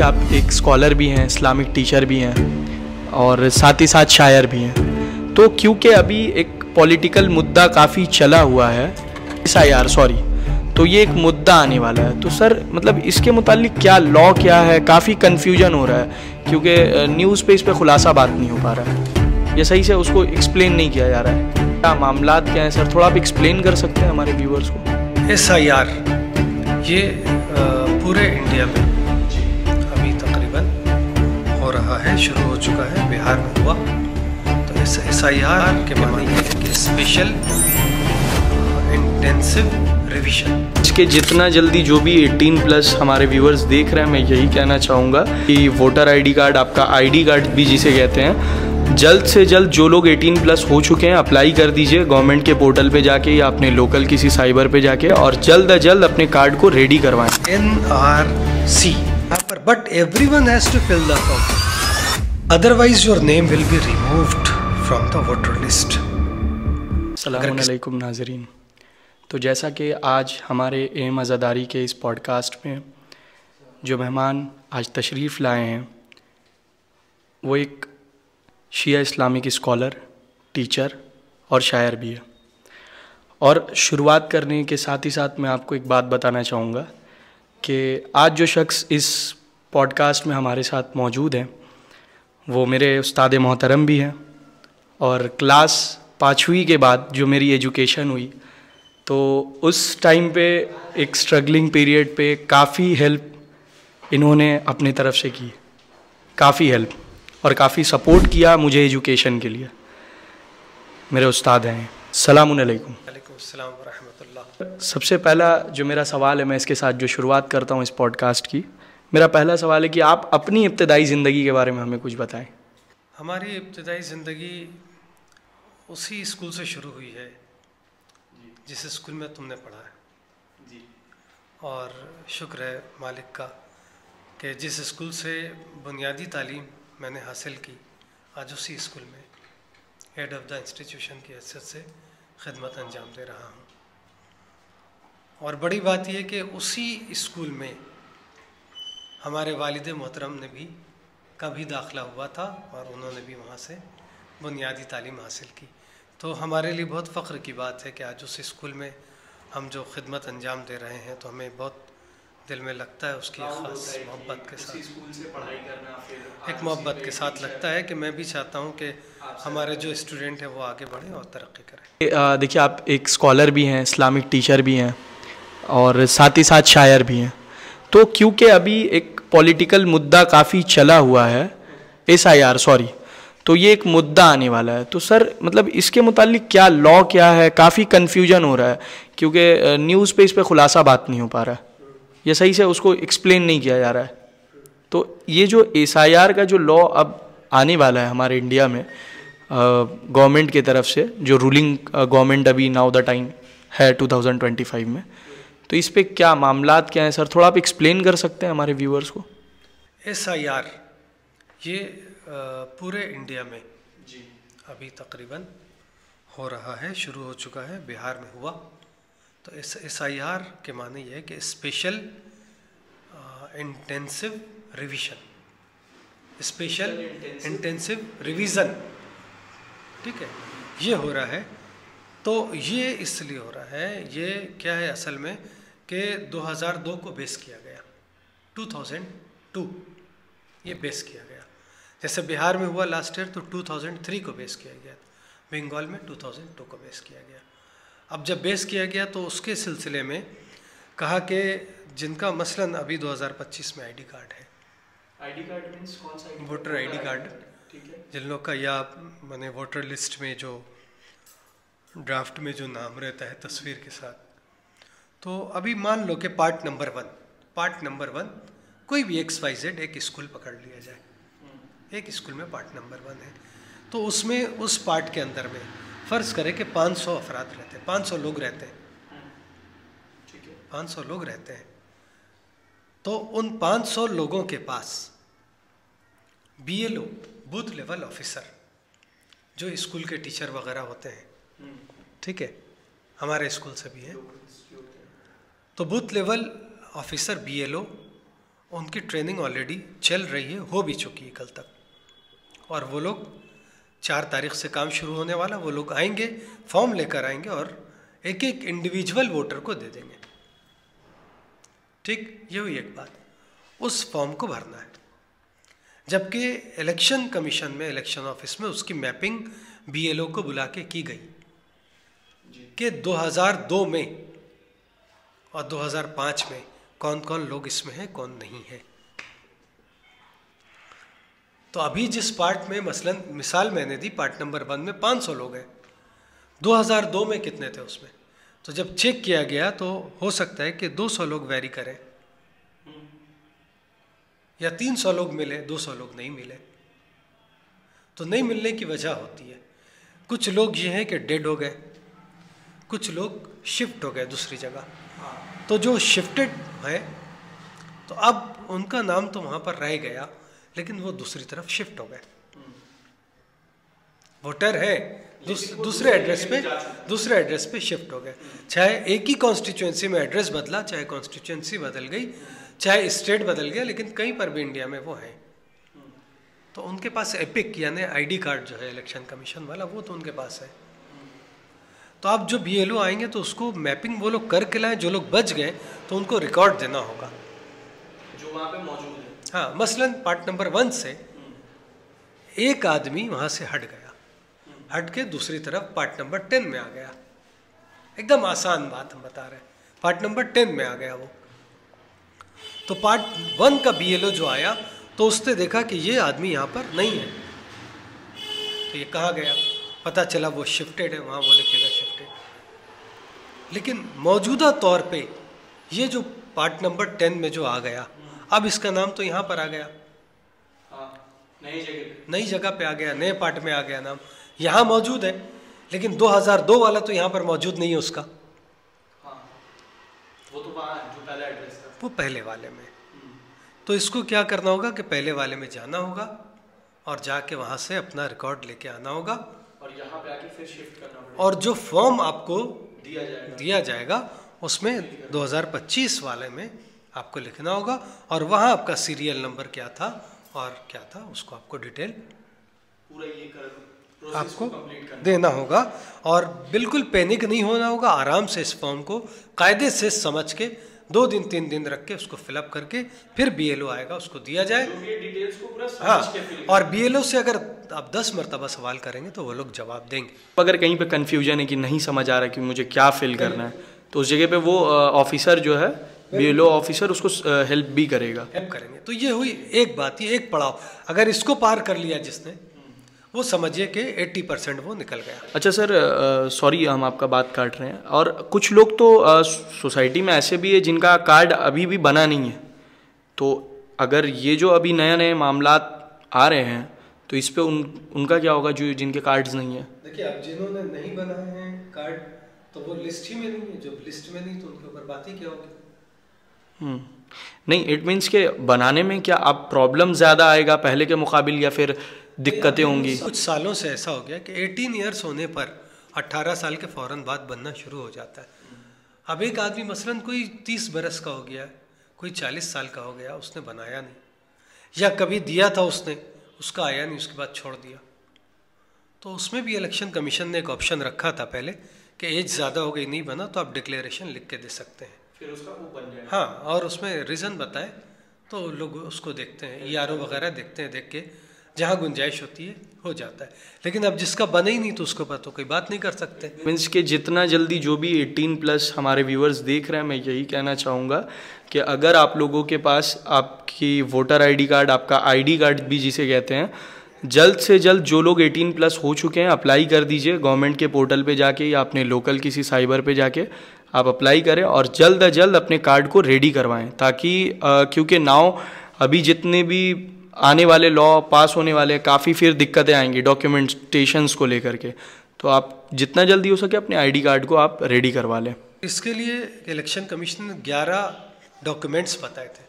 आप एक स्कॉलर भी हैं, इस्लामिक टीचर भी हैं और साथ ही साथ शायर भी हैं। तो क्योंकि अभी एक पॉलिटिकल मुद्दा काफ़ी चला हुआ है, SIR सॉरी, तो ये एक मुद्दा आने वाला है। तो सर मतलब इसके मुतालिक क्या लॉ क्या है, काफ़ी कन्फ्यूजन हो रहा है क्योंकि न्यूज़ पे इस पर खुलासा बात नहीं हो पा रहा है, ये सही से उसको एक्सप्लेन नहीं किया जा रहा है। क्या मामलात क्या हैं सर, थोड़ा आप एक्सप्लेन कर सकते हैं हमारे व्यूअर्स को? SIR ये पूरे इंडिया में अभी तकरीबन हो रहा है, शुरू हो चुका है, बिहार में हुआ। तो इस SIR के माने ये है कि स्पेशल इंटेंसिव रिवीजन। इसके जितना जल्दी जो भी 18+ हमारे व्यूअर्स देख रहे हैं, मैं यही कहना चाहूँगा कि वोटर ID कार्ड, आपका ID कार्ड भी जिसे कहते हैं, जल्द से जल्द जो लोग 18+ हो चुके हैं अप्लाई कर दीजिए गवर्नमेंट के पोर्टल पे जाके या अपने लोकल किसी साइबर पे जाके, और जल्द अज जल्द अपने कार्ड को रेडी करवाएं। NRC यहाँ पर, but everyone has to fill the form, otherwise your name will be removed from the voter list. अस्सलाम वालेकुम नाज़रीन। तो जैसा कि आज हमारे एम अज़ादारी के इस पॉडकास्ट में जो मेहमान आज तशरीफ़ लाए हैं वो एक शिया इस्लामिक स्कॉलर, टीचर और शायर भी है। और शुरुआत करने के साथ ही साथ मैं आपको एक बात बताना चाहूँगा कि आज जो शख्स इस पॉडकास्ट में हमारे साथ मौजूद हैं वो मेरे उस्ताद मोहतरम भी हैं, और क्लास 5वीं के बाद जो मेरी एजुकेशन हुई तो उस टाइम पे एक स्ट्रगलिंग पीरियड पे काफ़ी हेल्प इन्होंने अपनी तरफ से की, काफ़ी हेल्प और काफ़ी सपोर्ट किया मुझे एजुकेशन के लिए। मेरे उस्ताद हैं। अस्सलामु अलैकुम। वालेकुम अस्सलाम व रहमतुल्लाह। सबसे पहला जो मेरा सवाल है, मैं इसके साथ जो शुरुआत करता हूँ इस पॉडकास्ट की, मेरा पहला सवाल है कि आप अपनी इब्तदाई ज़िंदगी के बारे में हमें कुछ बताएं। हमारी इब्तदाई ज़िंदगी उसी स्कूल से शुरू हुई है जिस स्कूल में तुमने पढ़ा है जी। और शुक्र है मालिक का कि जिस स्कूल से बुनियादी तालीम मैंने हासिल की, आज उसी स्कूल में हेड ऑफ़ द इंस्टीट्यूशन की हैसियत से खिदमत अंजाम दे रहा हूँ। और बड़ी बात यह कि उसी स्कूल में हमारे वालिद मोहतरम ने भी का भी दाखिला हुआ था और उन्होंने भी वहाँ से बुनियादी तालीम हासिल की। तो हमारे लिए बहुत फ़ख्र की बात है कि आज उस स्कूल में हम जो खिदमत अंजाम दे रहे हैं, तो हमें बहुत दिल में लगता है, उसकी ख़ास मोहब्बत के साथ, स्कूल से पढ़ाई करना एक मोहब्बत के साथ लगता है कि मैं भी चाहता हूँ कि हमारे जो स्टूडेंट हैं वो आगे बढ़ें और तरक्की करें। देखिए, आप एक स्कॉलर भी हैं, इस्लामिक टीचर भी हैं और साथ ही साथ शायर भी हैं। तो क्योंकि अभी एक पॉलिटिकल मुद्दा काफ़ी चला हुआ है, SIR सॉरी, तो ये एक मुद्दा आने वाला है। तो सर मतलब इसके मुतालिक क्या लॉ क्या है, काफ़ी कन्फ्यूजन हो रहा है क्योंकि न्यूज़ पे इस पर खुलासा बात नहीं हो पा रहा है, ये सही से उसको एक्सप्लेन नहीं किया जा रहा है। तो ये जो SIR का जो लॉ अब आने वाला है हमारे इंडिया में गवर्नमेंट की तरफ से, जो रूलिंग गवर्नमेंट अभी नाउ द टाइम है 2025 में, तो इस पर क्या मामलात क्या हैं सर, थोड़ा आप एक्सप्लेन कर सकते हैं हमारे व्यूअर्स को? SIR ये पूरे इंडिया में जी अभी तकरीबन हो रहा है, शुरू हो चुका है, बिहार में हुआ। तो इस SIR के माने ये है कि special intensive revision, special intensive revision, ठीक है, ये हो रहा है। तो ये इसलिए हो रहा है, ये क्या है असल में कि 2002 को बेस किया गया, 2002 ये बेस किया गया। जैसे बिहार में हुआ लास्ट ईयर तो 2003 को बेस किया गया, बंगाल में 2002 को बेस किया गया। अब जब बेस किया गया तो उसके सिलसिले में कहा कि जिनका मसलन अभी 2025 में ID कार्ड है, ID कार्ड मींस कौन सा? वोटर ID कार्ड, ठीक है, जिन लोग का या मैंने वोटर लिस्ट में जो ड्राफ्ट में जो नाम रहता है तस्वीर के साथ, तो अभी मान लो कि पार्ट नंबर 1 कोई भी XYZ एक स्कूल पकड़ लिया जाए, एक स्कूल में पार्ट नंबर 1 है, तो उसमें उस पार्ट के अंदर में फ़र्ज़ करें कि 500 अफराद रहते हैं, 500 लोग रहते हैं, ठीक है, 500 लोग रहते हैं। तो उन 500 लोगों के पास BLO बूथ लेवल ऑफिसर, जो स्कूल के टीचर वगैरह होते हैं, ठीक है, हमारे स्कूल से भी है, तो बूथ लेवल ऑफिसर BLO उनकी ट्रेनिंग ऑलरेडी चल रही है, हो भी चुकी है कल तक, और वो लोग 4 तारीख से काम शुरू होने वाला। वो लोग आएंगे, फॉर्म लेकर आएंगे और एक एक इंडिविजुअल वोटर को दे देंगे। ठीक, ये हुई एक बात। उस फॉर्म को भरना है, जबकि इलेक्शन कमीशन में, इलेक्शन ऑफिस में उसकी मैपिंग BLO को बुला के की गई कि 2002 में और 2005 में कौन कौन लोग इसमें हैं, कौन नहीं है। तो अभी जिस पार्ट में मसलन मिसाल मैंने दी, पार्ट नंबर 1 में 500 लोग हैं, 2002 में कितने थे उसमें? तो जब चेक किया गया तो हो सकता है कि 200 लोग वेरी करें, या 300 लोग मिले, 200 लोग नहीं मिले। तो नहीं मिलने की वजह होती है, कुछ लोग ये हैं कि डेड हो गए, कुछ लोग शिफ्ट हो गए दूसरी जगह। तो जो शिफ्टेड है, तो अब उनका नाम तो वहाँ पर रह गया, लेकिन वो दूसरी तरफ शिफ्ट हो गए। वोटर है दूसरे एड्रेस पे शिफ्ट हो गए। चाहे एक ही कॉन्स्टिट्यूएंसी में एड्रेस बदला, चाहे कॉन्स्टिट्यूएंसी बदल गई, चाहे स्टेट बदल गया, लेकिन कहीं पर भी इंडिया में वो है। तो उनके पास एपिक यानी ID कार्ड जो है इलेक्शन कमीशन वाला, वो तो उनके पास है। तो अब जो BLO आएंगे तो उसको मैपिंग वो लोग करके लाएं। जो लोग बच गए तो उनको रिकॉर्ड देना होगा जो वहाँ पे मौजूद है। हाँ, मसलन पार्ट नंबर 1 से एक आदमी वहाँ से हट गया, हट के दूसरी तरफ पार्ट नंबर 10 में आ गया। एकदम आसान बात हम बता रहे हैं, पार्ट नंबर 10 में आ गया वो। तो पार्ट 1 का BLO जो आया तो उसने देखा कि ये आदमी यहाँ पर नहीं है, तो ये कहाँ गया? पता चला वो शिफ्टेड है, वहाँ वो लिखेगा शिफ्टेड। लेकिन मौजूदा तौर पे ये जो पार्ट नंबर 10 में जो आ गया, अब इसका नाम तो यहाँ पर आ गया, नई जगह पे आ गया, नए पार्ट में आ गया नाम, यहाँ मौजूद है। लेकिन 2002 वाला तो यहाँ पर मौजूद नहीं है उसका। वो तो वहाँ जो पहला एड्रेस था, वो पहले वाले में। तो इसको क्या करना होगा कि पहले वाले में जाना होगा और जाके वहाँ से अपना रिकॉर्ड लेके आना होगा, और यहाँ पे आके फिर शिफ्ट करना होगा। और जो फॉर्म आपको दिया जाएगा उसमें 2025 वाले में आपको लिखना होगा, और वहाँ आपका सीरियल नंबर क्या था और क्या था उसको आपको डिटेल पूरा ये कर आपको देना होगा। और बिल्कुल पैनिक नहीं होना होगा, आराम से इस फॉर्म को कायदे से समझ के 2 दिन 3 दिन रख के उसको फिलअप करके फिर BLO आएगा, उसको दिया जाए। डिटेल्स को पूरा हाँ, समझ के फिल। और BLO से अगर आप 10 मरतबा सवाल करेंगे तो वो लोग जवाब देंगे। अगर कहीं पे कन्फ्यूजन है कि नहीं समझ आ रहा कि मुझे क्या फिल करना है, तो उस जगह पे वो ऑफिसर जो है BLO ऑफिसर उसको हेल्प भी करेगा। हेल्प करेंगे। तो ये हुई एक बात, ये एक पड़ाव। अगर इसको पार कर लिया जिसने, वो समझिए कि 80% वो निकल गया। अच्छा सर, सॉरी हम आपका बात काट रहे हैं, और कुछ लोग तो सोसाइटी में ऐसे भी है जिनका कार्ड अभी भी बना नहीं है। तो अगर ये जो अभी नए नए मामलात आ रहे हैं तो इस पे उनका क्या होगा जो जिनके कार्ड्स नहीं है? देखिए, अब जिन्होंने नहीं बनाए हैं कार्ड तो वो लिस्ट ही में नहीं है। जो लिस्ट में नहीं तो उनके ऊपर बात ही क्या होगी? नहीं, इट मीन्स के बनाने में क्या अब प्रॉब्लम ज़्यादा आएगा पहले के मुकाबिल, या फिर दिक्कतें होंगी? कुछ सालों से ऐसा हो गया कि 18 ईयर्स होने पर 18 साल के फ़ौरन बाद बनना शुरू हो जाता है। अब एक आदमी मसलन कोई 30 बरस का हो गया, कोई 40 साल का हो गया, उसने बनाया नहीं, या कभी दिया था उसने, उसका आया नहीं, उसके बाद छोड़ दिया। तो उसमें भी इलेक्शन कमीशन ने एक ऑप्शन रखा था पहले कि एज ज़्यादा हो गई, नहीं बना, तो आप डिक्लेरेशन लिख के दे सकते हैं, फिर उसका वो बन जाएगा। हाँ, और उसमें रीज़न बताए तो लोग उसको देखते हैं, ERO वगैरह देखते हैं, देख के जहाँ गुंजाइश होती है हो जाता है। लेकिन अब जिसका बने ही नहीं तो उसके ऊपर तो कोई बात नहीं कर सकते। मीन्स के जितना जल्दी जो भी 18+ हमारे व्यूअर्स देख रहे हैं, मैं यही कहना चाहूँगा कि अगर आप लोगों के पास आपकी वोटर ID कार्ड, आपका ID कार्ड भी जिसे कहते हैं, जल्द से जल्द जो लोग 18+ हो चुके हैं अप्लाई कर दीजिए गवर्नमेंट के पोर्टल पे जाके, या अपने लोकल किसी साइबर पे जाके आप अप्लाई करें और जल्द अज जल्द अपने कार्ड को रेडी करवाएं, ताकि क्योंकि नाउ अभी जितने भी आने वाले लॉ पास होने वाले काफ़ी फिर दिक्कतें आएंगी डॉक्यूमेंटेशंस को लेकर के। तो आप जितना जल्दी हो सके अपने ID कार्ड को आप रेडी करवा लें। इसके लिए इलेक्शन कमीशन ने 11 डॉक्यूमेंट्स बताए थे,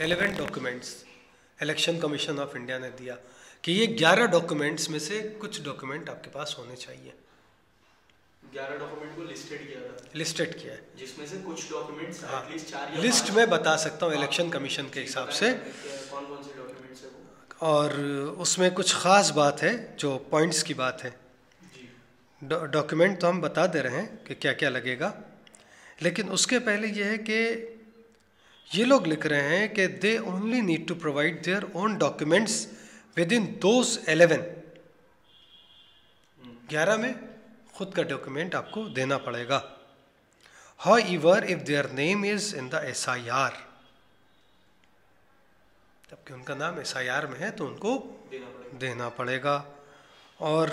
11 documents election commission of India ने दिया कि ये 11 डॉक्यूमेंट्स में से कुछ डॉक्यूमेंट आपके पास होने चाहिए। 11 डॉक्यूमेंट को लिस्टेड किया था, लिस्टेड किया है, जिसमें से कुछ डॉक्यूमेंट्स एटलीस्ट 4 या लिस्ट में बता सकता हूँ इलेक्शन कमीशन के हिसाब से, कौन कौन से डॉक्यूमेंट्स है वो, और उसमें कुछ ख़ास बात है जो पॉइंट्स की बात है। डॉक्यूमेंट तो हम बता दे रहे हैं कि क्या क्या लगेगा, लेकिन उसके पहले ये है कि ये लोग लिख रहे हैं कि they only need to provide their own documents within those 11 में खुद का डॉक्यूमेंट आपको देना पड़ेगा। However, if their name is in the SIR, जबकि उनका नाम SIR में है तो उनको देना पड़ेगा। और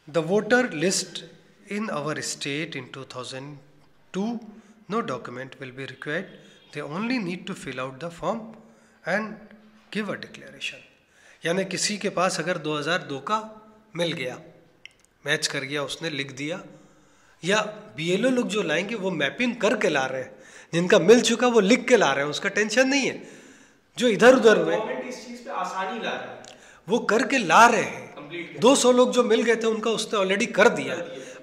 the voter list in our state in 2002, no document will be required. They only need to fill out the form and give a declaration. यानी किसी के पास अगर 2002 का मिल गया, मैच कर गया, उसने लिख दिया, या BLO लोग जो लाएंगे वो मैपिंग करके ला रहे हैं, जिनका मिल चुका वो लिख के ला रहे हैं, उसका टेंशन नहीं है। जो इधर उधर हुए इस चीज पे आसानी ला रहा है, वो करके ला रहे हैं। 200 लोग जो मिल गए थे उनका उसने ऑलरेडी कर दिया,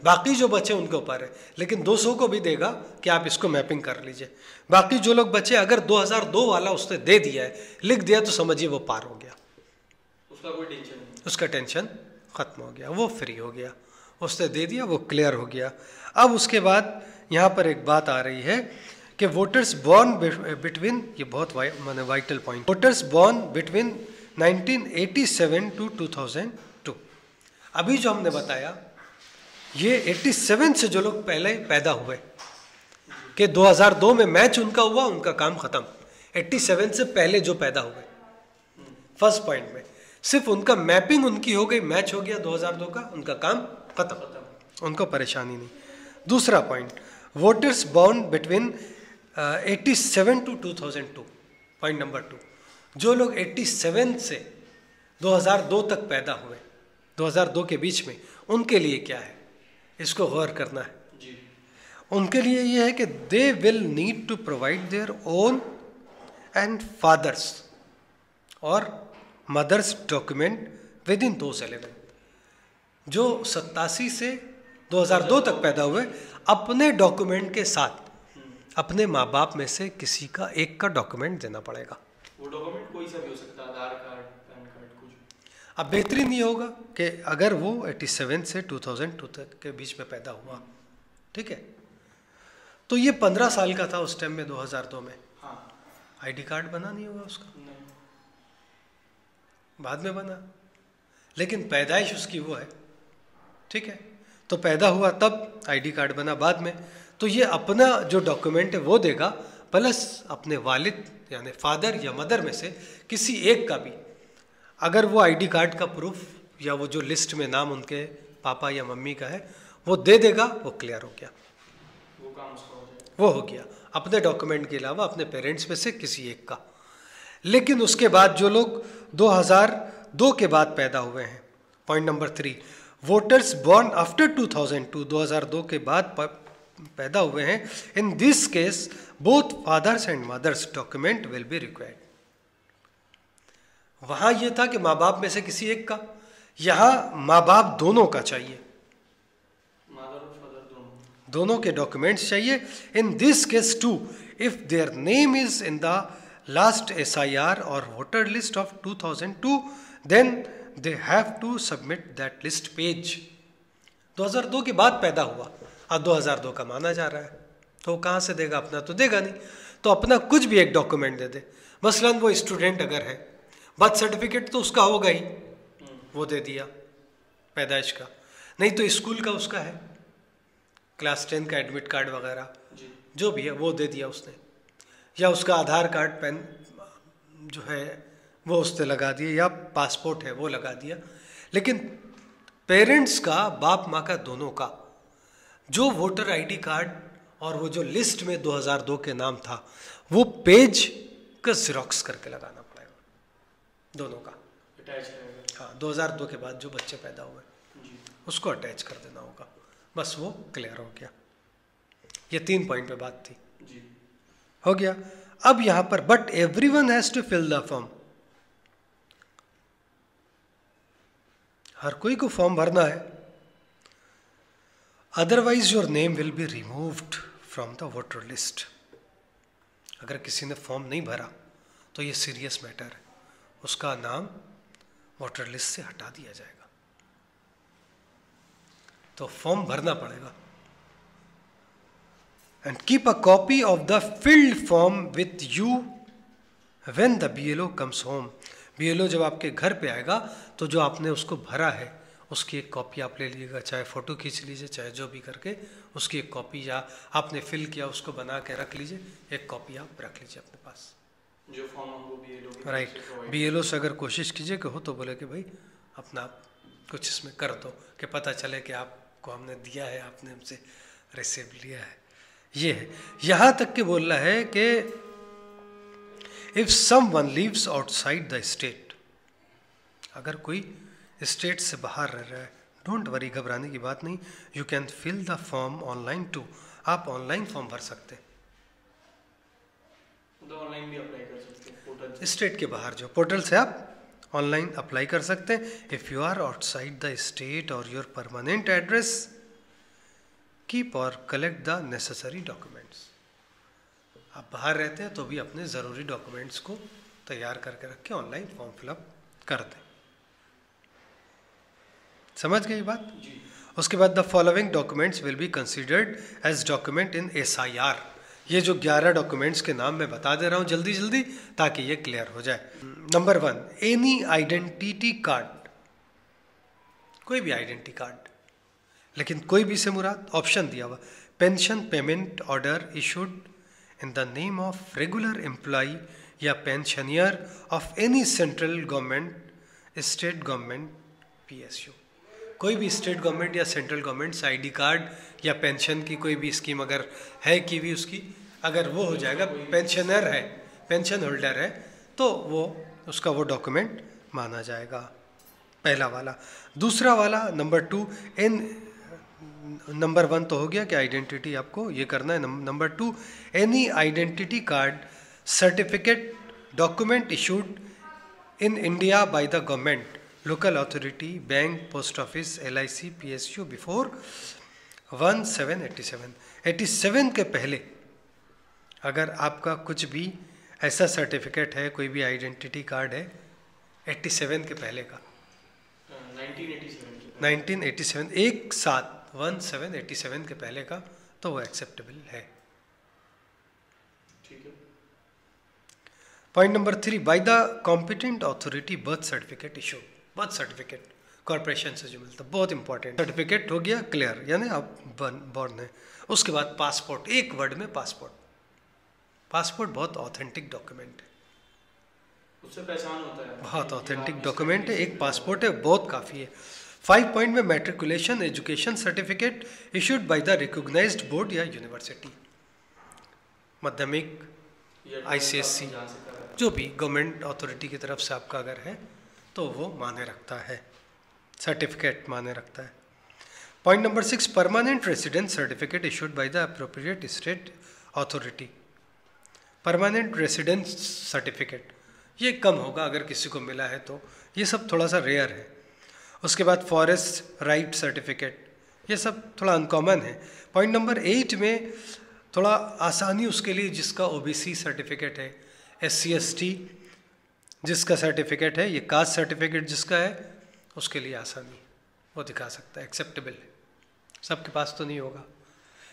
बाकी जो बचे उनके ऊपर है, लेकिन 200 को भी देगा कि आप इसको मैपिंग कर लीजिए। बाकी जो लोग बचे, अगर 2002 वाला उसने दे दिया है, लिख दिया, तो समझिए वो पार हो गया, उसका कोई टेंशन नहीं, उसका टेंशन खत्म हो गया, वो फ्री हो गया, उसने दे दिया, वो क्लियर हो गया। अब उसके बाद यहाँ पर एक बात आ रही है कि वोटर्स बॉर्न बिटवीन, ये बहुत माने vital point, voters born between 1987 to 2002। अभी जो हमने बताया ये 87 से जो लोग पहले पैदा हुए कि 2002 में मैच उनका हुआ, उनका काम खत्म। 87 से पहले जो पैदा हुए, फर्स्ट पॉइंट में सिर्फ उनका मैपिंग उनकी हो गई, मैच हो गया 2002 का, उनका काम खत्म, उनको परेशानी नहीं। दूसरा point, voters born between 87 to 2002, point number 2, जो लोग 87 से 2002 तक पैदा हुए, 2002 के बीच में, उनके लिए क्या है, इसको गौर करना है जी। उनके लिए ये है कि they will need to provide their own and fathers और mothers document within those 11। जो 87 से 2002 तक पैदा हुए, अपने डॉक्यूमेंट के साथ अपने माँ बाप में से किसी का एक का डॉक्यूमेंट देना पड़ेगा। वो डॉक्यूमेंट कोई सा भी हो सकता है, आधार कार्ड, पैन कार्ड, कुछ। अब बेहतरीन ये होगा कि अगर वो 87 से 2002 तक के बीच में पैदा हुआ, ठीक है, तो ये 15 साल का था उस टाइम में, 2002 में। हाँ, आईडी कार्ड बना नहीं होगा उसका, नहीं, बाद में बना, लेकिन पैदाइश उसकी वो है, ठीक है, तो पैदा हुआ तब, आईडी कार्ड बना बाद में। तो ये अपना जो डॉक्यूमेंट है वो देगा, प्लस अपने वालिद यानी फादर या मदर में से किसी एक का भी, अगर वो आईडी कार्ड का प्रूफ या वो जो लिस्ट में नाम उनके पापा या मम्मी का है वो दे देगा, वो क्लियर हो गया, वो काम उसका हो जाएगा, वो हो गया, अपने डॉक्यूमेंट के अलावा अपने पेरेंट्स में से किसी एक का। लेकिन उसके बाद जो लोग 2002 के बाद पैदा हुए हैं, point number 3, voters born after 2002, 2002 के बाद पैदा हुए हैं, in this case both fathers and mothers document will be required. वहां यह था कि माँ बाप में से किसी एक का, यहां माँ बाप दोनों का चाहिए, मदर और फादर दोनों के डॉक्यूमेंट्स चाहिए। In this case two, if their name is in the last SIR और voter list of 2002, then they have to submit that list page. 2002 के बाद पैदा हुआ, अब 2002 का माना जा रहा है, तो वो कहाँ से देगा, अपना तो देगा नहीं, तो अपना कुछ भी एक डॉक्यूमेंट दे दे। मसलन वो स्टूडेंट अगर है, बर्थ सर्टिफिकेट तो उसका होगा ही, वो दे दिया पैदाइश का, नहीं तो स्कूल का उसका है, क्लास 10 का एडमिट कार्ड वगैरह जो भी है वो दे दिया उसने, या उसका आधार कार्ड, पेन जो है वो उसने लगा दिया, या पासपोर्ट है वो लगा दिया। लेकिन पेरेंट्स का, बाप माँ का, दोनों का जो वोटर आईडी कार्ड और वो जो लिस्ट में 2002 के नाम था, वो पेज का ज़ेरॉक्स करके लगाना पड़ेगा, दोनों का अटैच रहेगा। हाँ, 2002 के बाद जो बच्चे पैदा हुए उसको अटैच कर देना होगा, बस वो क्लियर हो गया। ये 3 पॉइंट पे बात थी जी, हो गया। अब यहां पर but everyone has to fill the form, हर कोई को फॉर्म भरना है, otherwise your name will be removed from the voter list. अगर किसी ने फॉर्म नहीं भरा तो ये सीरियस मैटर है, उसका नाम वोटर लिस्ट से हटा दिया जाएगा। तो फॉर्म भरना पड़ेगा। And keep a copy of the field form with you when the BLO comes home. BLO जब आपके घर पे आएगा तो जो आपने उसको भरा है उसकी एक कॉपी आप ले लीजिएगा, चाहे फ़ोटो खींच लीजिए, चाहे जो भी करके उसकी एक कॉपी, या आपने फिल किया उसको बना के रख लीजिए, एक कॉपी आप रख लीजिए अपने पास। जो फॉर्म हमको BLO राइट, BLO से अगर कोशिश कीजिए कि हो तो बोले कि भाई अपना आप कुछ इसमें कर दो कि पता चले कि आपको हमने दिया है, आपने हमसे रिसीव लिया है। ये है, यहाँ तक के बोल रहा है कि if someone lives outside the state, अगर कोई स्टेट से बाहर रह रहा है, डोंट वरी, घबराने की बात नहीं, you can fill the form online too. आप ऑनलाइन फॉर्म भर सकते हैं, तो ऑनलाइन भी अप्लाई कर सकते हैं पोर्टल से। स्टेट के बाहर जो पोर्टल से आप ऑनलाइन अप्लाई कर सकते हैं। If you are outside the state और योर परमानेंट एड्रेस, कीप और कलेक्ट द नेसेसरी डॉक्यूमेंट्स। आप बाहर रहते हैं तो भी अपने ज़रूरी डॉक्यूमेंट्स को तैयार करके रख के ऑनलाइन फॉर्म फिलअप कर दें। समझ गए ये बात? जी। उसके बाद the following documents will be considered as document in SIR। ये जो 11 डॉक्यूमेंट्स के नाम मैं बता दे रहा हूँ जल्दी जल्दी ताकि ये क्लियर हो जाए। नंबर 1, एनी आइडेंटिटी कार्ड, कोई भी आइडेंटिटी कार्ड, लेकिन कोई भी से मुराद ऑप्शन दिया हुआ, pension payment order issued in the name of regular employee या pensioner of any central government, state government, PSU। कोई भी स्टेट गवर्नमेंट या सेंट्रल गवर्नमेंट से ID कार्ड या पेंशन की कोई भी स्कीम अगर है कि भी उसकी, अगर वो हो जाएगा, पेंशनर है, पेंशन होल्डर है, तो वो उसका वो डॉक्यूमेंट माना जाएगा, पहला वाला। दूसरा वाला नंबर 2, नंबर 1 तो हो गया कि आइडेंटिटी आपको ये करना है। Number 2, any identity card certificate document issued in India by the government, local authority, bank, post office, LIC, PSU before 1787। 87 के पहले अगर आपका कुछ भी ऐसा सर्टिफिकेट है, कोई भी आइडेंटिटी कार्ड है 87 के पहले का, 1987 एक साथ 1787 के पहले का, तो वो एक्सेप्टेबल है। ठीक है। Point number 3, by the competent authority birth certificate issue. Birth certificate corporation से जो मिलता है, बहुत इंपॉर्टेंट सर्टिफिकेट हो गया क्लियर, यानी आप बॉर्न है। उसके बाद पासपोर्ट, एक वर्ड में पासपोर्ट। पासपोर्ट बहुत ऑथेंटिक डॉक्यूमेंट है, उससे पहचान होता है, बहुत ऑथेंटिक डॉक्यूमेंट है, एक पासपोर्ट है, बहुत काफ़ी है। 5 पॉइंट में matriculation education certificate issued by the recognized board या यूनिवर्सिटी, माध्यमिक, ICSC, जो भी गवर्नमेंट अथॉरिटी की तरफ से आपका अगर है तो वो माने रखता है, सर्टिफिकेट माने रखता है। Point number 6, permanent residence certificate issued by the appropriate state authority. Permanent residence certificate ये कम होगा अगर किसी को मिला है तो, ये सब थोड़ा सा रेयर है। उसके बाद फॉरेस्ट राइट सर्टिफिकेट, ये सब थोड़ा अनकॉमन है। पॉइंट नंबर 8 में थोड़ा आसानी उसके लिए जिसका OBC सर्टिफिकेट है, SC ST जिसका सर्टिफिकेट है, ये कास्ट सर्टिफिकेट जिसका है, उसके लिए आसानी, वो दिखा सकता है, एक्सेप्टेबल है। सबके पास तो नहीं होगा,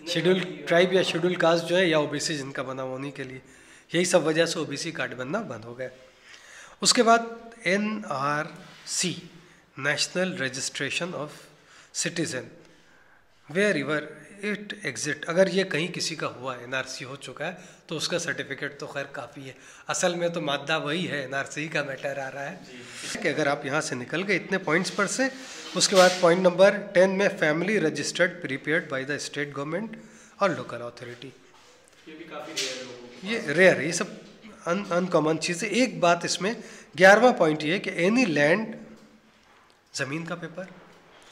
शेड्यूल ट्राइब या शेड्यूल कास्ट जो है या OBC जिनका बना होने के लिए, यही सब वजह से OBC कार्ड बनना बंद हो गया। उसके बाद NRC, national registration of citizen, wherever it exist, अगर ये कहीं किसी का हुआ है, NRC हो चुका है, तो उसका सर्टिफिकेट तो खैर काफ़ी है। असल में तो मादा वही है, NRC का मैटर आ रहा है कि अगर आप यहाँ से निकल गए इतने पॉइंट्स पर से। उसके बाद पॉइंट नंबर 10 में family registered prepared by the state government और लोकल अथॉरिटी, ये भी काफ़ी रेयर है, ये रेयर है, ये सब अनकॉमन चीज़ है। एक बात इसमें 11वां पॉइंट ये है कि एनी लैंड, ज़मीन का पेपर,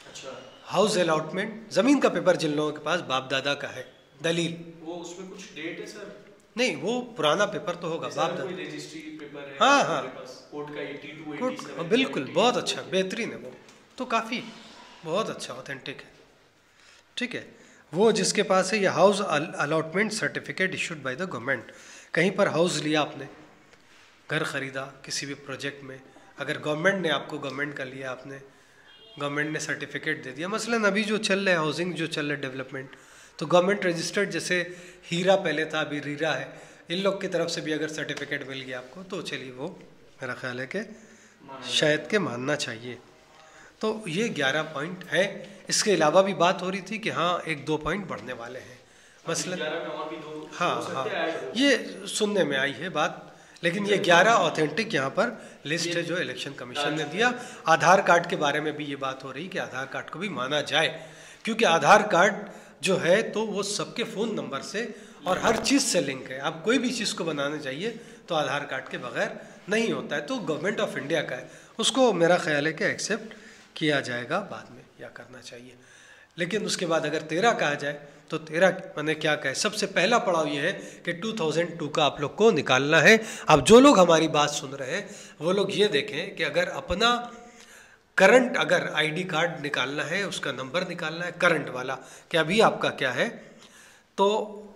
अच्छा, हाउस अलॉटमेंट, ज़मीन का पेपर जिन लोगों के पास बाप दादा का है, दलील, वो उसमें कुछ डेट है सर? नहीं वो पुराना पेपर तो होगा, बाप दादा, कोई रजिस्ट्री पेपर है हाँ हाँ, कोर्ट का 82, गुड, 87, बिल्कुल, बहुत अच्छा, बेहतरीन है वो तो, काफ़ी बहुत अच्छा ऑथेंटिक है। ठीक है। वो जिसके पास है ये house allotment certificate issued by the government. कहीं पर हाउस लिया आपने, घर ख़रीदा किसी भी प्रोजेक्ट में, अगर गवर्नमेंट ने आपको, गवर्नमेंट का लिया आपने, गवर्नमेंट ने सर्टिफिकेट दे दिया, मसलन अभी जो चल रहा है हाउसिंग जो चल रहा है डेवलपमेंट, तो गवर्नमेंट रजिस्टर्ड, जैसे हीरा पहले था अभी रीरा है, इन लोग की तरफ से भी अगर सर्टिफिकेट मिल गया आपको तो चलिए वो मेरा ख्याल है कि शायद के मानना चाहिए। तो ये 11 पॉइंट है। इसके अलावा भी बात हो रही थी कि हाँ 1-2 पॉइंट बढ़ने वाले हैं मसलन, हाँ, ये सुनने में आई है बात, लेकिन ये 11 ऑथेंटिक यहाँ पर लिस्ट है जो इलेक्शन कमीशन ने दिया। आधार कार्ड के बारे में भी ये बात हो रही कि आधार कार्ड को भी माना जाए, क्योंकि आधार कार्ड जो है तो वो सबके फ़ोन नंबर से और हर चीज़ से लिंक है। आप कोई भी चीज़ को बनाने चाहिए तो आधार कार्ड के बगैर नहीं होता है। तो गवर्नमेंट ऑफ इंडिया का है, उसको मेरा ख्याल है कि एक्सेप्ट किया जाएगा बाद में, या करना चाहिए। लेकिन उसके बाद अगर 13 कहा जाए तो 13 मैंने क्या कहे, सबसे पहला पड़ाव ये है कि 2002 का आप लोग को निकालना है। अब जो लोग हमारी बात सुन रहे हैं वो लोग ये देखें कि अगर अपना करंट, अगर आईडी कार्ड निकालना है, उसका नंबर निकालना है करंट वाला कि अभी आपका क्या है, तो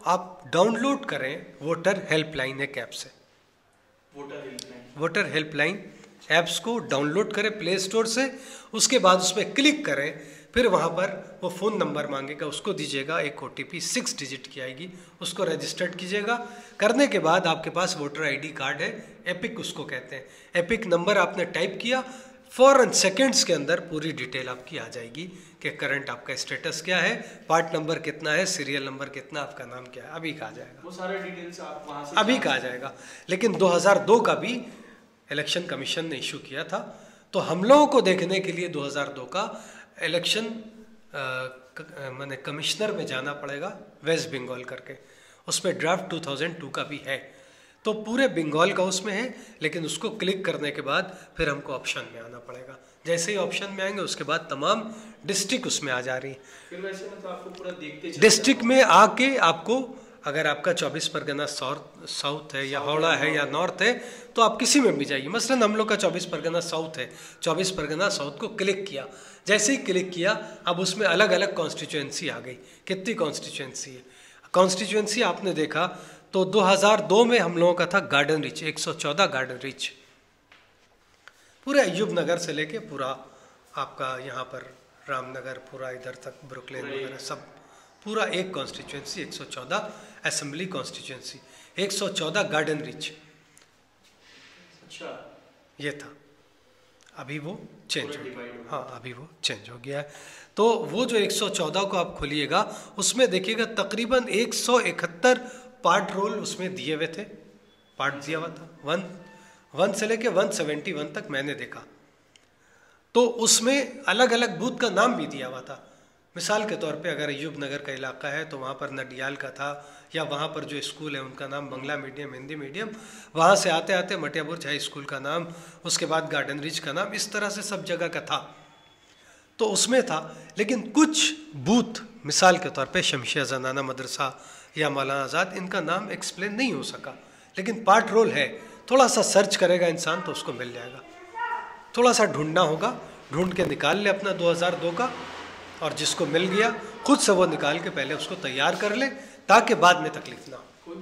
आप डाउनलोड करें वोटर हेल्पलाइन एक ऐप से, वोटर हेल्पलाइन ऐप्स को डाउनलोड करें प्ले स्टोर से। उसके बाद उसमें क्लिक करें, फिर वहाँ पर वो फ़ोन नंबर मांगेगा, उसको दीजिएगा, एक OTP 6 डिजिट की आएगी, उसको रजिस्टर्ड कीजिएगा। करने के बाद आपके पास वोटर आईडी कार्ड है, एपिक उसको कहते हैं। एपिक नंबर आपने टाइप किया, फ़ौरन सेकेंड्स के अंदर पूरी डिटेल आपकी आ जाएगी कि करंट आपका स्टेटस क्या है, पार्ट नंबर कितना है, सीरियल नंबर कितना, आपका नाम क्या है, अभी कहा जाएगा। वो सारे डिटेल्स आप वहाँ से अभी कहा जाएगा। लेकिन 2002 का भी इलेक्शन कमीशन ने इशू किया था, तो हम लोगों को देखने के लिए 2002 का इलेक्शन माने कमिश्नर में जाना पड़ेगा, वेस्ट बंगाल करके, उसमें ड्राफ्ट 2002 का भी है। तो पूरे बंगाल का उसमें है, लेकिन उसको क्लिक करने के बाद फिर हमको ऑप्शन में आना पड़ेगा। जैसे ही ऑप्शन में आएंगे उसके बाद तमाम डिस्ट्रिक्ट उसमें आ जा रही है। फिर वैसे मतलब आपको पूरा देखते डिस्ट्रिक्ट में आके आपको, अगर आपका 24 परगना साउथ है या हावड़ा है या नॉर्थ है, तो आप किसी में भी जाइए। मसलन हम लोग का 24 परगना साउथ है, 24 परगना साउथ को क्लिक किया, जैसे ही क्लिक किया अब उसमें अलग अलग कॉन्स्टिट्यूएंसी आ गई। कितनी कॉन्स्टिट्यूएंसी है, कॉन्स्टिट्यूएंसी आपने देखा तो 2002 में हम लोगों का था गार्डन रिच, 114 गार्डन रिच, पूरे अयूब नगर से लेके पूरा आपका यहाँ पर रामनगर, पूरा इधर तक ब्रुकलिन वगैरह सब, पूरा एक constituency 114 assembly constituency, 114 garden rich. अच्छा, ये था, अभी वो चेंज हो गया। हाँ, अभी वो चेंज हो गया है। तो वो जो 114 को आप खोलिएगा, उसमें देखिएगा तकरीबन 171 पार्ट रोल उसमें दिए हुए थे, पार्ट दिया हुआ था 1 से लेके 171 तक मैंने देखा। तो उसमें अलग अलग बूथ का नाम भी दिया हुआ था। मिसाल के तौर पे अगर अयूब नगर का इलाका है तो वहाँ पर नडियाल का था, या वहाँ पर जो स्कूल है उनका नाम बंगला मीडियम, हिंदी मीडियम, वहाँ से आते आते मटियाबुर्ज हाई स्कूल का नाम, उसके बाद गार्डन रिच का नाम, इस तरह से सब जगह का था। तो उसमें था, लेकिन कुछ बूथ मिसाल के तौर पे शमशिया ज़नाना मदरसा या मौलाना आज़ाद, इनका नाम एक्सप्लेन नहीं हो सका, लेकिन पार्ट रोल है। थोड़ा सा सर्च करेगा इंसान तो उसको मिल जाएगा, थोड़ा सा ढूंढना होगा, ढूंढ के निकाल ले अपना 2002 का, और जिसको मिल गया खुद से वो निकाल के पहले उसको तैयार कर ले, ताकि बाद में तकलीफ ना हो।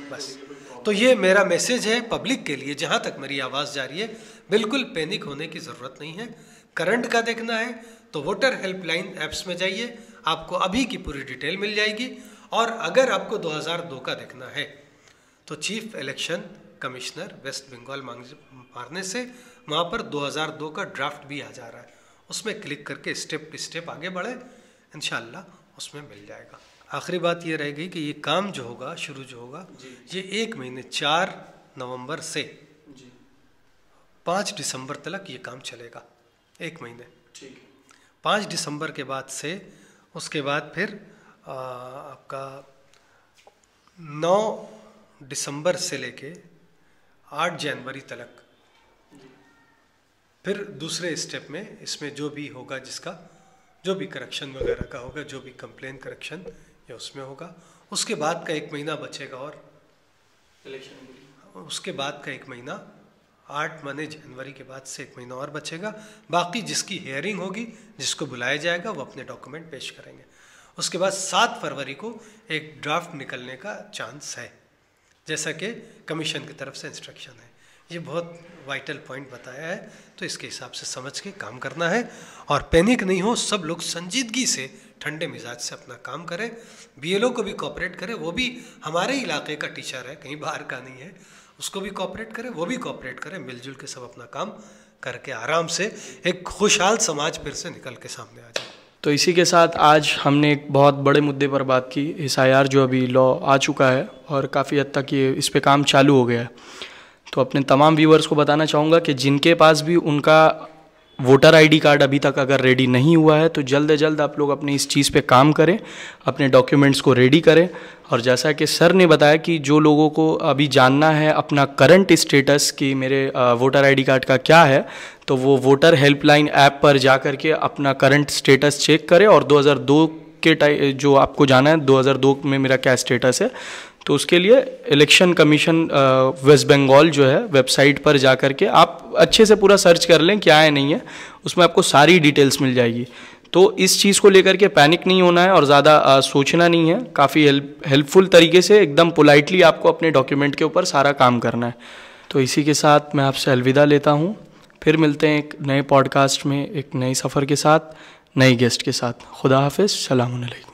बस, तो ये मेरा मैसेज है पब्लिक के लिए, जहाँ तक मेरी आवाज़ जा रही है, बिल्कुल पैनिक होने की ज़रूरत नहीं है। करंट का देखना है तो वोटर हेल्पलाइन ऐप्स में जाइए, आपको अभी की पूरी डिटेल मिल जाएगी। और अगर आपको 2002 का देखना है तो chief election commissioner West Bengal मारने से वहाँ पर 2002 का ड्राफ्ट भी आ जा रहा है, उसमें क्लिक करके स्टेप स्टेप आगे बढ़े, इंशाल्लाह उसमें मिल जाएगा। आखिरी बात ये रह गई कि ये काम जो होगा, शुरू जो होगा, ये 1 महीने 4 नवंबर से 5 दिसंबर तक ये काम चलेगा, 1 महीने। ठीक है। 5 दिसंबर के बाद से, उसके बाद फिर आपका 9 दिसंबर से लेके 8 जनवरी तक फिर दूसरे स्टेप में इसमें जो भी होगा, जिसका जो भी करेक्शन वगैरह का होगा, जो भी कंप्लेन करेक्शन या उसमें होगा, उसके बाद का 1 महीना बचेगा और इलेक्शन, उसके बाद का 1 महीना 8 माने जनवरी के बाद से 1 महीना और बचेगा। बाकी जिसकी हियरिंग होगी, जिसको बुलाया जाएगा, वो अपने डॉक्यूमेंट पेश करेंगे। उसके बाद 7 फरवरी को एक ड्राफ्ट निकलने का चांस है, जैसा कि कमीशन की तरफ से इंस्ट्रक्शन है। ये बहुत वाइटल पॉइंट बताया है, तो इसके हिसाब से समझ के काम करना है और पैनिक नहीं हो। सब लोग संजीदगी से, ठंडे मिजाज से अपना काम करें। बीएलओ को भी कोऑपरेट करें, वो भी हमारे इलाके का टीचर है, कहीं बाहर का नहीं है, उसको भी कोऑपरेट करें, वो भी कोऑपरेट करें। मिलजुल के सब अपना काम करके आराम से एक खुशहाल समाज फिर से निकल के सामने आ जाए। तो इसी के साथ आज हमने एक बहुत बड़े मुद्दे पर बात की। SIR जो अभी लॉ आ चुका है और काफ़ी हद तक ये इस पे काम चालू हो गया है। तो अपने तमाम व्यूअर्स को बताना चाहूँगा कि जिनके पास भी उनका वोटर ID कार्ड अभी तक अगर रेडी नहीं हुआ है, तो जल्द से जल्द आप लोग अपनी इस चीज़ पे काम करें, अपने डॉक्यूमेंट्स को रेडी करें। और जैसा कि सर ने बताया कि जो लोगों को अभी जानना है अपना करंट स्टेटस कि मेरे वोटर ID कार्ड का क्या है, तो वो वोटर हेल्पलाइन ऐप पर जा कर के अपना करंट स्टेटस चेक करें। और 2002 के जो आपको जाना है 2002 में मेरा क्या स्टेटस है, तो उसके लिए इलेक्शन कमीशन वेस्ट बंगाल जो है वेबसाइट पर जा कर के आप अच्छे से पूरा सर्च कर लें क्या है नहीं है, उसमें आपको सारी डिटेल्स मिल जाएगी। तो इस चीज़ को लेकर के पैनिक नहीं होना है और ज़्यादा सोचना नहीं है। काफ़ी हेल्पफुल तरीके से एकदम पोलाइटली आपको अपने डॉक्यूमेंट के ऊपर सारा काम करना है। तो इसी के साथ मैं आपसे अलविदा लेता हूँ। फिर मिलते हैं एक नए पॉडकास्ट में, एक नए सफ़र के साथ, नई गेस्ट के साथ। खुदा हाफिज़, सलाम अलैकुम।